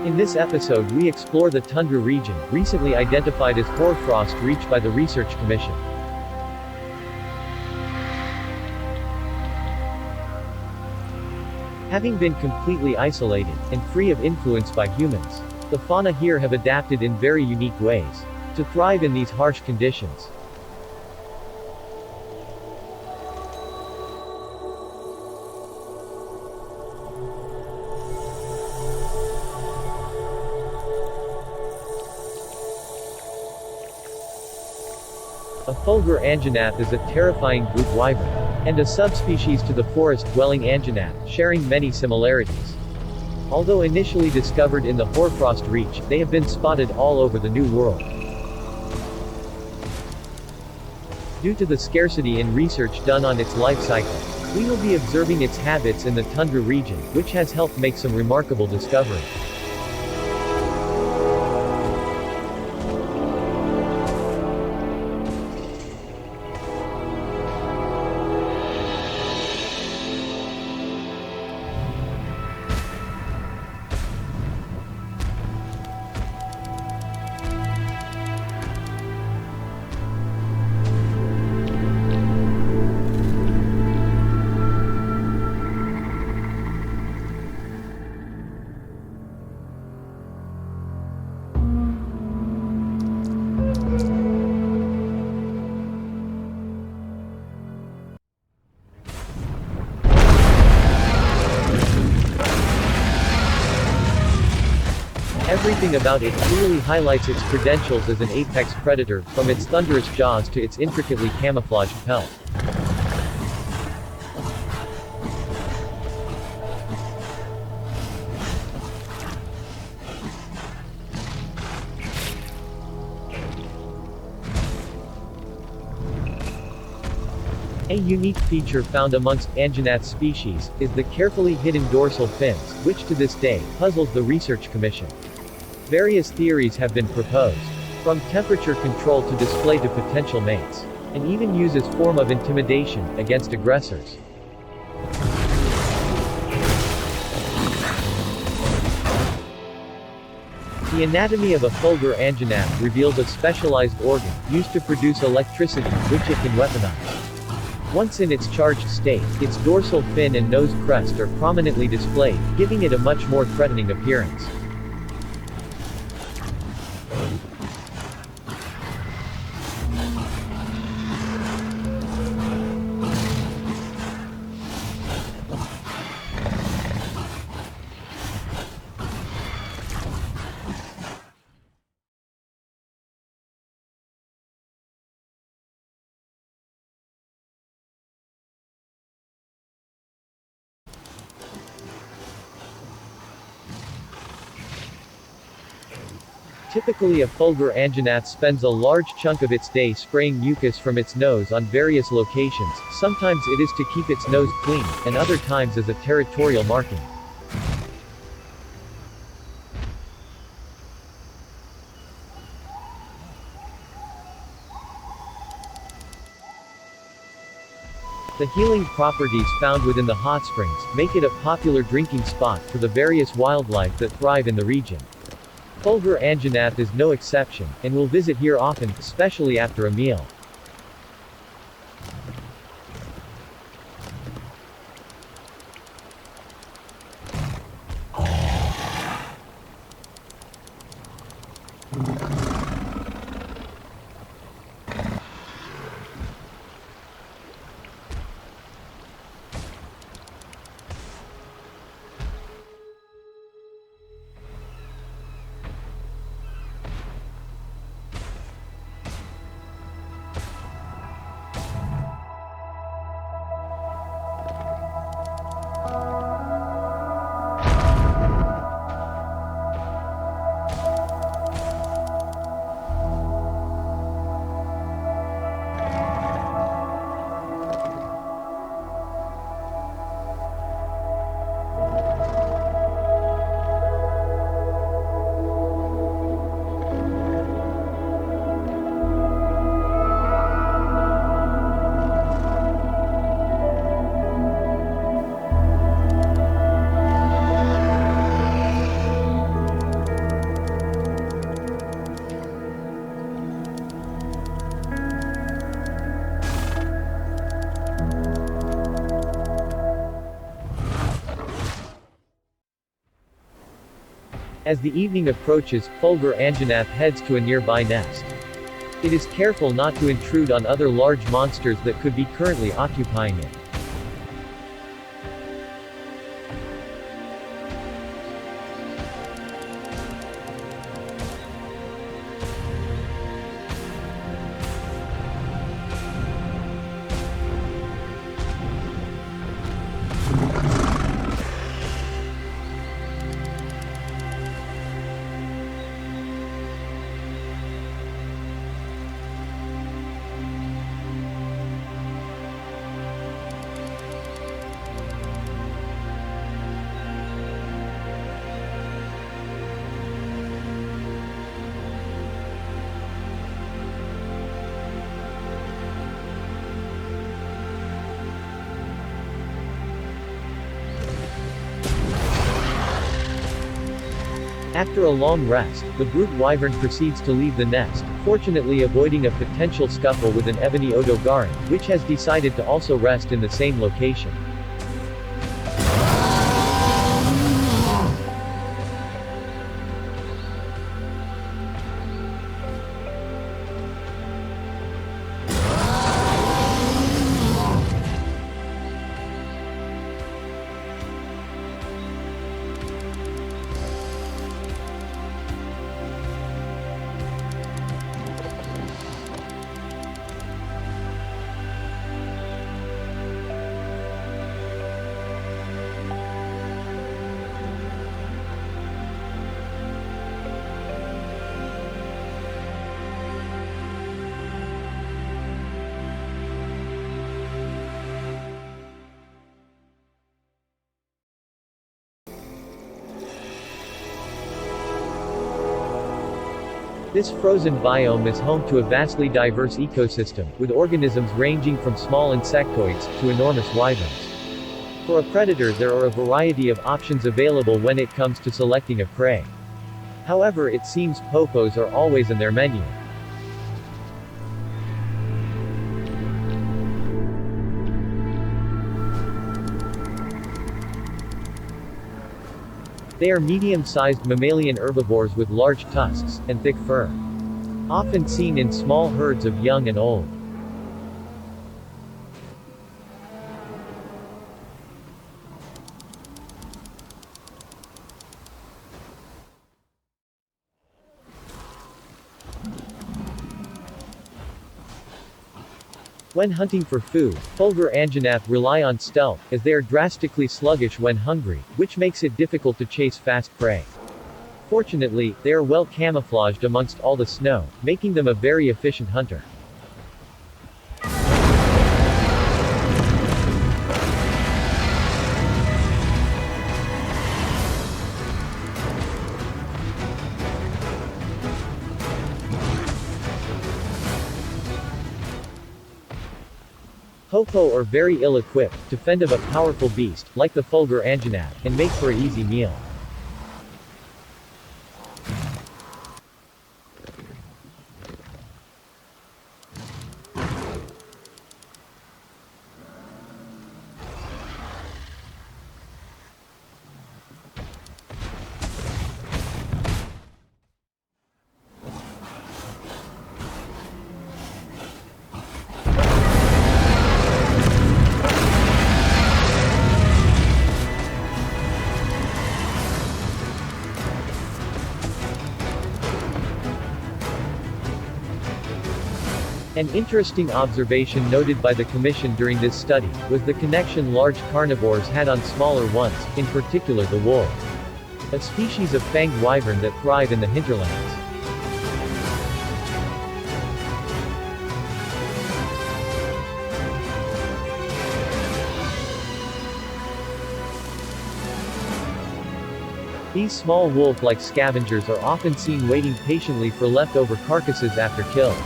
In this episode we explore the Tundra region, recently identified as Hoarfrost Reach by the Research Commission. Having been completely isolated, and free of influence by humans, the fauna here have adapted in very unique ways to thrive in these harsh conditions. A Fulgur Anjanath is a terrifying group wyvern, and a subspecies to the forest-dwelling Anjanath, sharing many similarities. Although initially discovered in the Hoarfrost Reach, they have been spotted all over the New World. Due to the scarcity in research done on its life cycle, we will be observing its habits in the Tundra region, which has helped make some remarkable discoveries. Everything about it clearly highlights its credentials as an apex predator, from its thunderous jaws to its intricately camouflaged pelt. A unique feature found amongst Anjanath species is the carefully hidden dorsal fins, which to this day puzzles the Research Commission. Various theories have been proposed, from temperature control to display to potential mates, and even use as form of intimidation against aggressors. The anatomy of a Fulgur Anjanath reveals a specialized organ, used to produce electricity, which it can weaponize. Once in its charged state, its dorsal fin and nose crest are prominently displayed, giving it a much more threatening appearance. Typically a Fulgur Anjanath spends a large chunk of its day spraying mucus from its nose on various locations. Sometimes it is to keep its nose clean, and other times as a territorial marking. The healing properties found within the hot springs make it a popular drinking spot for the various wildlife that thrive in the region. Fulgur Anjanath is no exception, and will visit here often, especially after a meal. As the evening approaches, Fulgur Anjanath heads to a nearby nest. It is careful not to intrude on other large monsters that could be currently occupying it. After a long rest, the brute wyvern proceeds to leave the nest, fortunately avoiding a potential scuffle with an ebony odogaran, which has decided to also rest in the same location. This frozen biome is home to a vastly diverse ecosystem, with organisms ranging from small insectoids to enormous wyverns. For a predator, there are a variety of options available when it comes to selecting a prey. However, it seems popos are always in their menu. They are medium-sized mammalian herbivores with large tusks and thick fur. Often seen in small herds of young and old. When hunting for food, Fulgur Anjanath rely on stealth, as they are drastically sluggish when hungry, which makes it difficult to chase fast prey. Fortunately, they are well camouflaged amongst all the snow, making them a very efficient hunter. Popo are very ill-equipped to fend off a powerful beast, like the Fulgur Anjanath, and make for an easy meal. An interesting observation noted by the Commission during this study, was the connection large carnivores had on smaller ones, in particular the wolf. A species of fanged wyvern that thrive in the hinterlands. These small wolf-like scavengers are often seen waiting patiently for leftover carcasses after kills.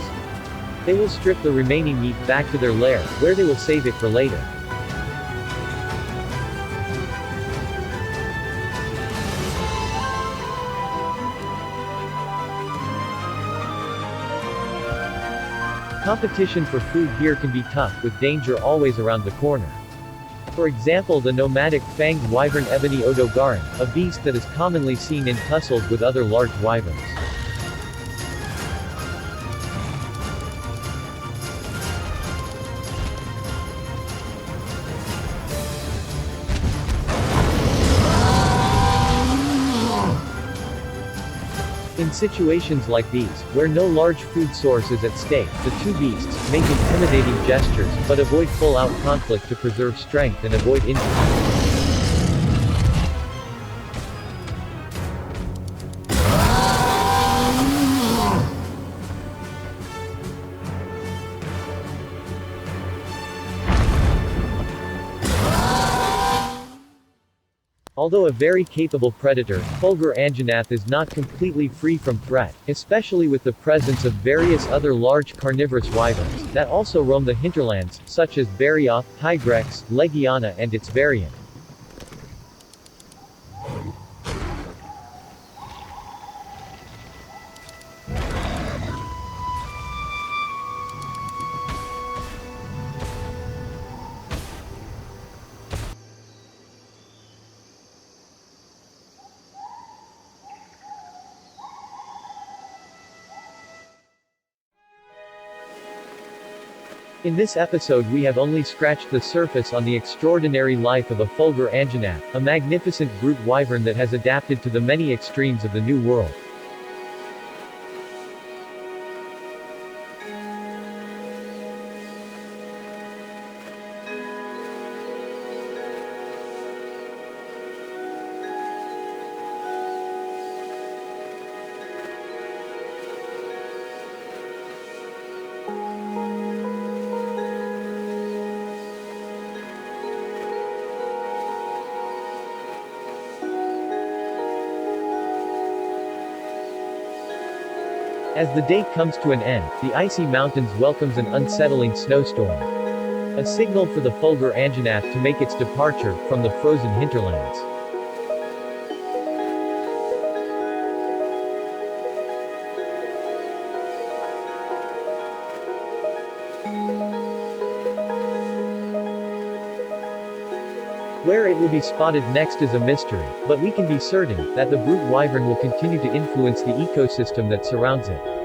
They will strip the remaining meat back to their lair, where they will save it for later. Competition for food here can be tough, with danger always around the corner. For example, the nomadic fanged wyvern ebony odogaran, a beast that is commonly seen in tussles with other large wyverns. In situations like these, where no large food source is at stake, the two beasts make intimidating gestures, but avoid full-out conflict to preserve strength and avoid injury. Although a very capable predator, Fulgur Anjanath is not completely free from threat, especially with the presence of various other large carnivorous wyverns, that also roam the hinterlands, such as Barioth, Tigrex, Legiana and its variant. In this episode we have only scratched the surface on the extraordinary life of a Fulgur Anjanath, a magnificent brute wyvern that has adapted to the many extremes of the New World. As the day comes to an end, the icy mountains welcomes an unsettling snowstorm. A signal for the Fulgur Anjanath to make its departure from the frozen hinterlands. Where it will be spotted next is a mystery, but we can be certain that the brute wyvern will continue to influence the ecosystem that surrounds it.